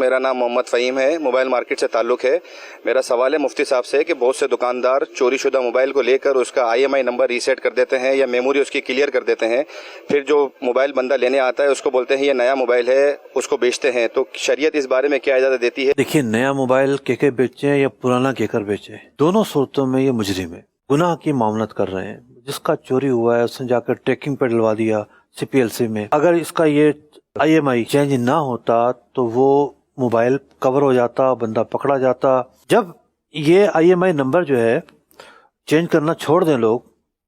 میرا نام محمد فہیم ہے، موبائل مارکیٹ سے تعلق ہے۔ میرا سوال ہے مفتی صاحب سے کہ بہت سے دکاندار چوری شدہ موبائل کو لے کر اس کا IMI نمبر ریسیٹ کر دیتے ہیں یا میموری اس کی کلیئر کر دیتے ہیں، پھر جو موبائل بندہ لینے آتا ہے اس کو بولتے ہیں یہ نیا موبائل ہے، اس کو بیچتے ہیں، تو شریعت اس بارے میں کیا اجازت دیتی ہے؟ دیکھیے، نیا موبائل کے بیچیں یا پرانا کر بیچیں، دونوں صورتوں میں یہ مجرم ہے، گناہ کی معاملت کر رہے ہیں۔ جس کا چوری ہوا ہے اس نے جا کر ٹریکنگ پہ ڈلوا دیا CPLC میں، اگر اس کا یہ IMI چینج نہ ہوتا تو وہ موبائل کور ہو جاتا، بندہ پکڑا جاتا۔ جب یہ IMI نمبر جو ہے چینج کرنا چھوڑ دیں لوگ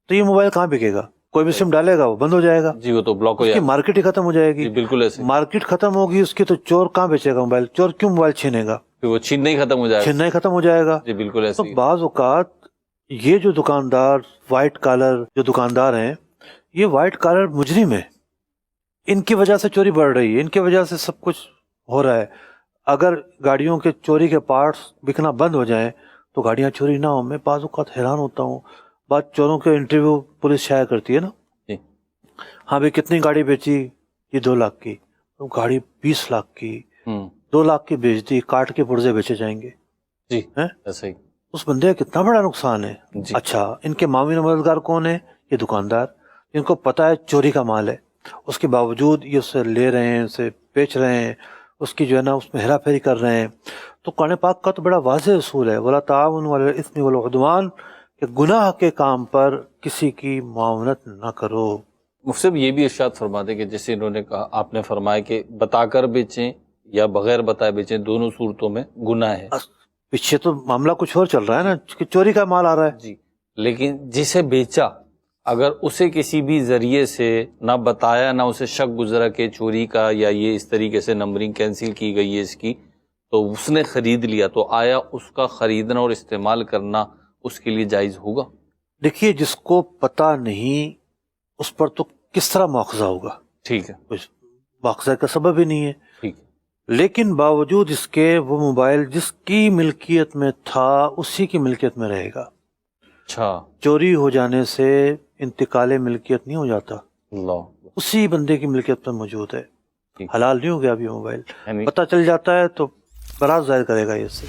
تو یہ موبائل کہاں بکے گا؟ کوئی بھی سم ڈالے گا وہ بند ہو جائے گا، جی وہ تو بلاک ہو اس جائے کی گا، مارکیٹ ہی ختم ہو جائے گی۔ بالکل ایسے مارکیٹ ختم ہوگی اس کی تو چور کہاں بیچے گا موبائل؟ چور کیوں موبائل چھینے گا؟ پھر وہ چھیننا ہی ختم ہو جائے گا، چھیننا ہی ختم ہو جائے گا۔ جی بالکل ایسے تو ہی۔ بعض اوقات یہ جو دکاندار وائٹ کالر جو دکاندار ہیں، یہ وائٹ کالر مجرم ہے، ان کی وجہ سے چوری بڑھ رہی ہے، ان کی وجہ سے سب کچھ ہو رہا ہے۔ اگر گاڑیوں کے چوری کے پارٹس بکنا بند ہو جائیں تو گاڑیاں چوری نہ ہوں۔ میں بعض اوقات حیران ہوتا ہوں، بعض چوروں کے انٹرویو پولیس شائع کرتی ہے نا، جی ہاں بھائی کتنی گاڑی بیچی؟ یہ 2 لاکھ کی۔ تو گاڑی 20 لاکھ کی، 2 لاکھ کی بیچ دی، کاٹ کے پرزے بیچے جائیں گے۔ جی ہیں؟ ایسے ہی اس بندے کا کتنا بڑا نقصان ہے۔ جی۔ اچھا، ان کے معاون و مددگار کون ہے؟ یہ دکاندار، جن کو پتہ ہے چوری کا مال ہے، اس کے باوجود یہ اسے لے رہے ہیں، اسے بیچ رہے ہیں، اس کی جو ہے نا اس میں ہیرا پھیری کر رہے ہیں۔ تو قرآن پاک کا تو بڑا واضح اصول ہے، وَلَا تَعَاوَنُوا عَلَى الْإِثْمِ وَالْعُدْوَانِ، کہ گناہ کے کام پر کسی کی معاونت نہ کرو۔ مفتی صاحب یہ بھی ارشاد فرما دیں کہ جیسے انہوں نے کہا، آپ نے فرمایا کہ بتا کر بیچیں یا بغیر بتائے بیچیں، دونوں صورتوں میں گناہ ہے۔ پیچھے تو معاملہ کچھ اور چل رہا ہے نا، کہ چوری کا مال آ رہا ہے۔ جی، لیکن جسے بیچا اگر اسے کسی بھی ذریعے سے نہ بتایا، نہ اسے شک گزرا کہ چوری کا یا یہ اس طریقے سے نمبرنگ کینسل کی گئی ہے اس کی، تو اس نے خرید لیا، تو آیا اس کا خریدنا اور استعمال کرنا اس کے لیے جائز ہوگا؟ دیکھیے، جس کو پتہ نہیں اس پر تو کس طرح مواخذہ ہوگا؟ ٹھیک ہے، کچھ مواخذہ کا سبب ہی نہیں ہے۔ ٹھیک ہے، لیکن باوجود اس کے وہ موبائل جس کی ملکیت میں تھا اسی کی ملکیت میں رہے گا۔ اچھا، چوری ہو جانے سے انتقال ملکیت نہیں ہو جاتا، اللہ، اسی بندے کی ملکیت پر موجود ہے، ٹھیک۔ حلال نہیں ہو گیا ابھی موبائل۔ یعنی پتہ چل جاتا ہے تو برات ظاہر کرے گا اس سے۔